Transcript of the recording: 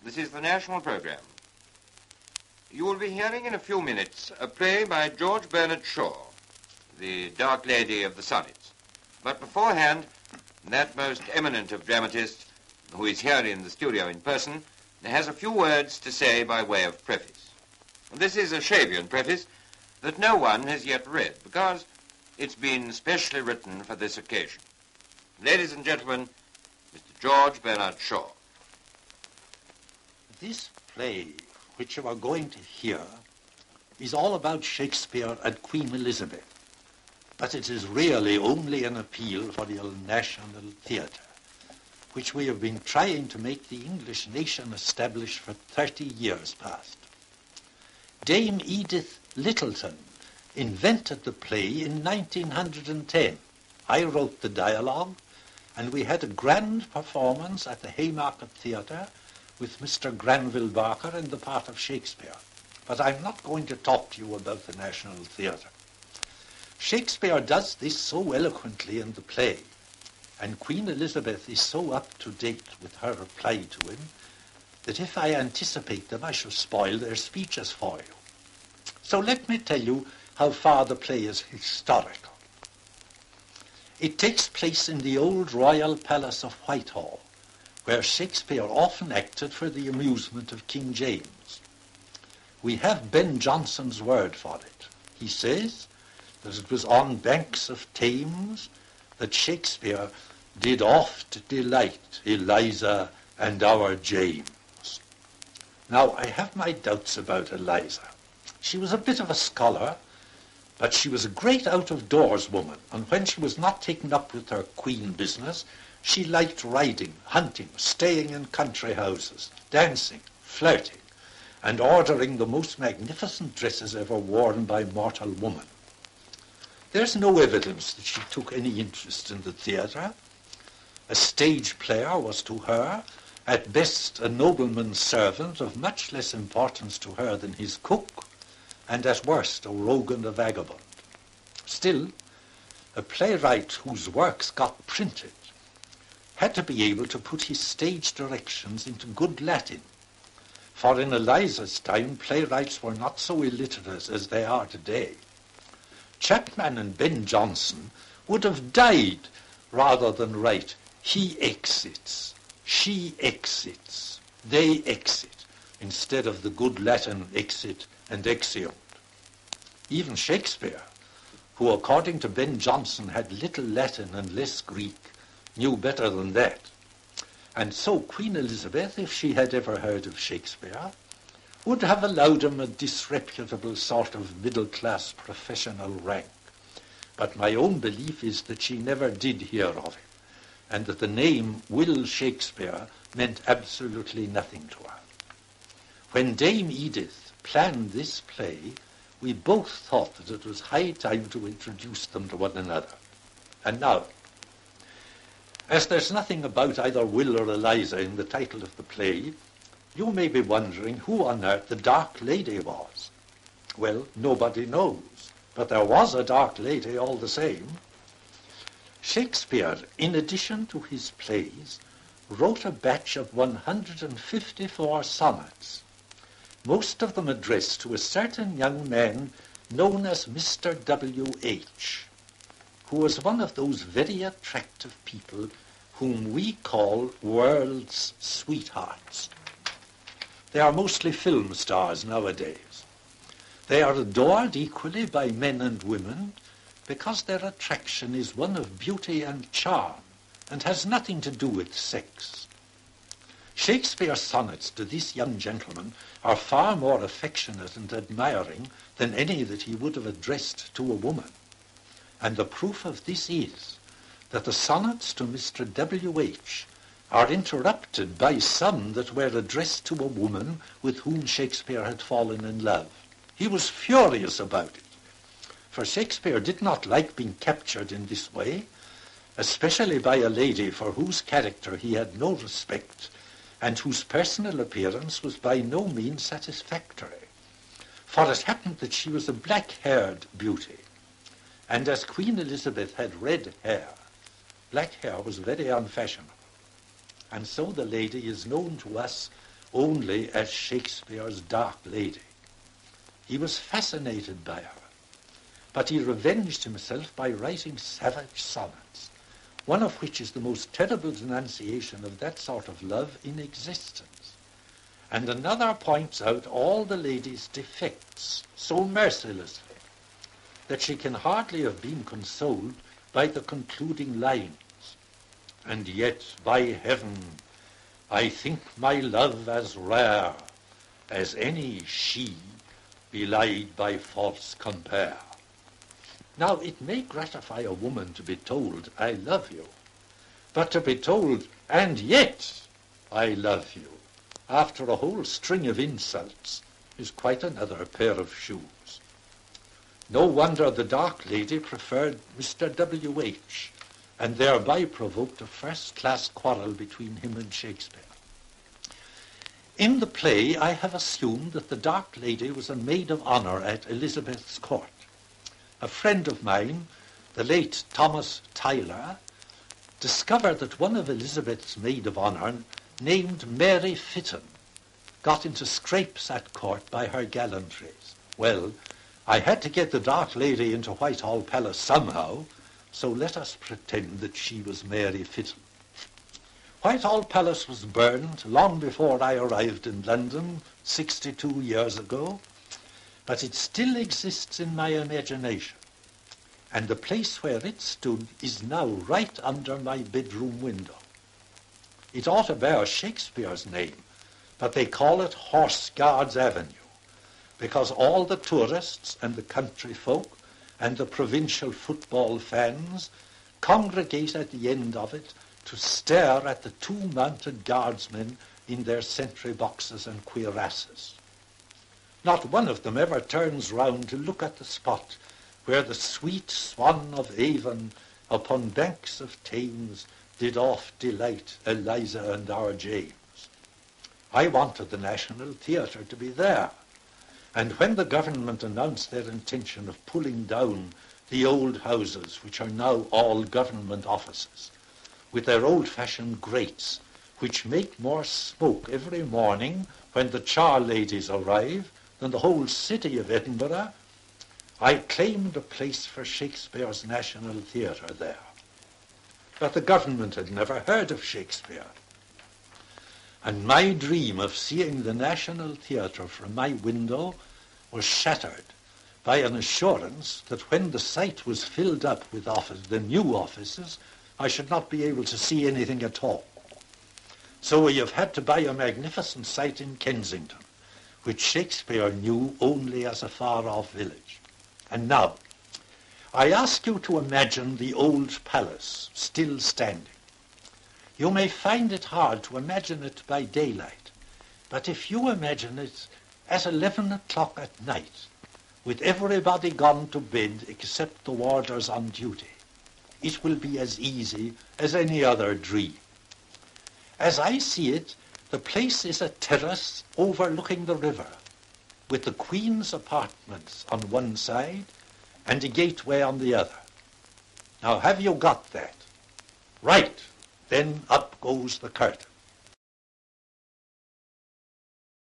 This is the national program. You will be hearing in a few minutes a play by George Bernard Shaw, the Dark Lady of the Sonnets. But beforehand, that most eminent of dramatists, who is here in the studio in person, has a few words to say by way of preface. This is a Shavian preface that no one has yet read, because it's been specially written for this occasion. Ladies and gentlemen, Mr. George Bernard Shaw. This play, which you are going to hear, is all about Shakespeare and Queen Elizabeth, but it is really only an appeal for the national theatre, which we have been trying to make the English nation establish for 30 years past. Dame Edith Littleton invented the play in 1910. I wrote the dialogue, and we had a grand performance at the Haymarket Theatre with Mr. Granville Barker in the part of Shakespeare. But I'm not going to talk to you about the National Theatre. Shakespeare does this so eloquently in the play, and Queen Elizabeth is so up to date with her reply to him, that if I anticipate them, I shall spoil their speeches for you. So let me tell you how far the play is historical. It takes place in the old royal palace of Whitehall, where Shakespeare often acted for the amusement of King James. We have Ben Jonson's word for it. He says that it was on banks of Thames that Shakespeare did oft delight Eliza and our James. Now, I have my doubts about Eliza. She was a bit of a scholar, but she was a great out-of-doors woman, and when she was not taken up with her queen business, she liked riding, hunting, staying in country houses, dancing, flirting, and ordering the most magnificent dresses ever worn by mortal woman. There's no evidence that she took any interest in the theatre. A stage player was to her, at best, a nobleman's servant of much less importance to her than his cook, and at worst, a rogue and a vagabond. Still, a playwright whose works got printed had to be able to put his stage directions into good Latin, for in Eliza's time, playwrights were not so illiterate as they are today. Chapman and Ben Jonson would have died rather than write, he exits, she exits, they exit, instead of the good Latin exit and exeunt. Even Shakespeare, who according to Ben Jonson had little Latin and less Greek, knew better than that. And so Queen Elizabeth, if she had ever heard of Shakespeare, would have allowed him a disreputable sort of middle-class professional rank. But my own belief is that she never did hear of him, and that the name Will Shakespeare meant absolutely nothing to her. When Dame Edith planned this play, we both thought that it was high time to introduce them to one another. And now, as there's nothing about either Will or Eliza in the title of the play, you may be wondering who on earth the Dark Lady was. Well, nobody knows, but there was a Dark Lady all the same. Shakespeare, in addition to his plays, wrote a batch of 154 sonnets, most of them addressed to a certain young man known as Mr. W.H., who was one of those very attractive people whom we call world's sweethearts. They are mostly film stars nowadays. They are adored equally by men and women because their attraction is one of beauty and charm and has nothing to do with sex. Shakespeare's sonnets to this young gentleman are far more affectionate and admiring than any that he would have addressed to a woman. And the proof of this is that the sonnets to Mr. W.H. are interrupted by some that were addressed to a woman with whom Shakespeare had fallen in love. He was furious about it, for Shakespeare did not like being captured in this way, especially by a lady for whose character he had no respect and whose personal appearance was by no means satisfactory. For it happened that she was a black-haired beauty, and as Queen Elizabeth had red hair, black hair was very unfashionable. And so the lady is known to us only as Shakespeare's Dark Lady. He was fascinated by her, but he revenged himself by writing savage sonnets, one of which is the most terrible denunciation of that sort of love in existence. And another points out all the lady's defects so mercilessly that she can hardly have been consoled by the concluding lines. And yet, by heaven, I think my love as rare as any she belied by false compare. Now, it may gratify a woman to be told, I love you, but to be told, and yet I love you, after a whole string of insults, is quite another pair of shoes. No wonder the Dark Lady preferred Mr. W.H., and thereby provoked a first-class quarrel between him and Shakespeare. In the play, I have assumed that the Dark Lady was a maid of honor at Elizabeth's court. A friend of mine, the late Thomas Tyler, discovered that one of Elizabeth's maid of honor, named Mary Fitton, got into scrapes at court by her gallantries. Well, I had to get the Dark Lady into Whitehall Palace somehow, so let us pretend that she was Mary Fitton. Whitehall Palace was burned long before I arrived in London 62 years ago, but it still exists in my imagination, and the place where it stood is now right under my bedroom window. It ought to bear Shakespeare's name, but they call it Horse Guards Avenue, because all the tourists and the country folk and the provincial football fans congregate at the end of it to stare at the two mounted guardsmen in their sentry boxes and cuirasses. Not one of them ever turns round to look at the spot where the sweet swan of Avon upon banks of Thames did oft delight Eliza and our James. I wanted the National Theatre to be there, and when the government announced their intention of pulling down the old houses, which are now all government offices, with their old-fashioned grates, which make more smoke every morning when the char ladies arrive than the whole city of Edinburgh, I claimed a place for Shakespeare's National Theatre there. But the government had never heard of Shakespeare, and my dream of seeing the National Theatre from my window was shattered by an assurance that when the site was filled up with the new offices, I should not be able to see anything at all. So we have had to buy a magnificent site in Kensington, which Shakespeare knew only as a far-off village. And now, I ask you to imagine the old palace still standing. You may find it hard to imagine it by daylight, but if you imagine it at 11 o'clock at night, with everybody gone to bed except the warders on duty, it will be as easy as any other dream. As I see it, the place is a terrace overlooking the river, with the Queen's apartments on one side and a gateway on the other. Now, have you got that? Right. Then up goes the curtain.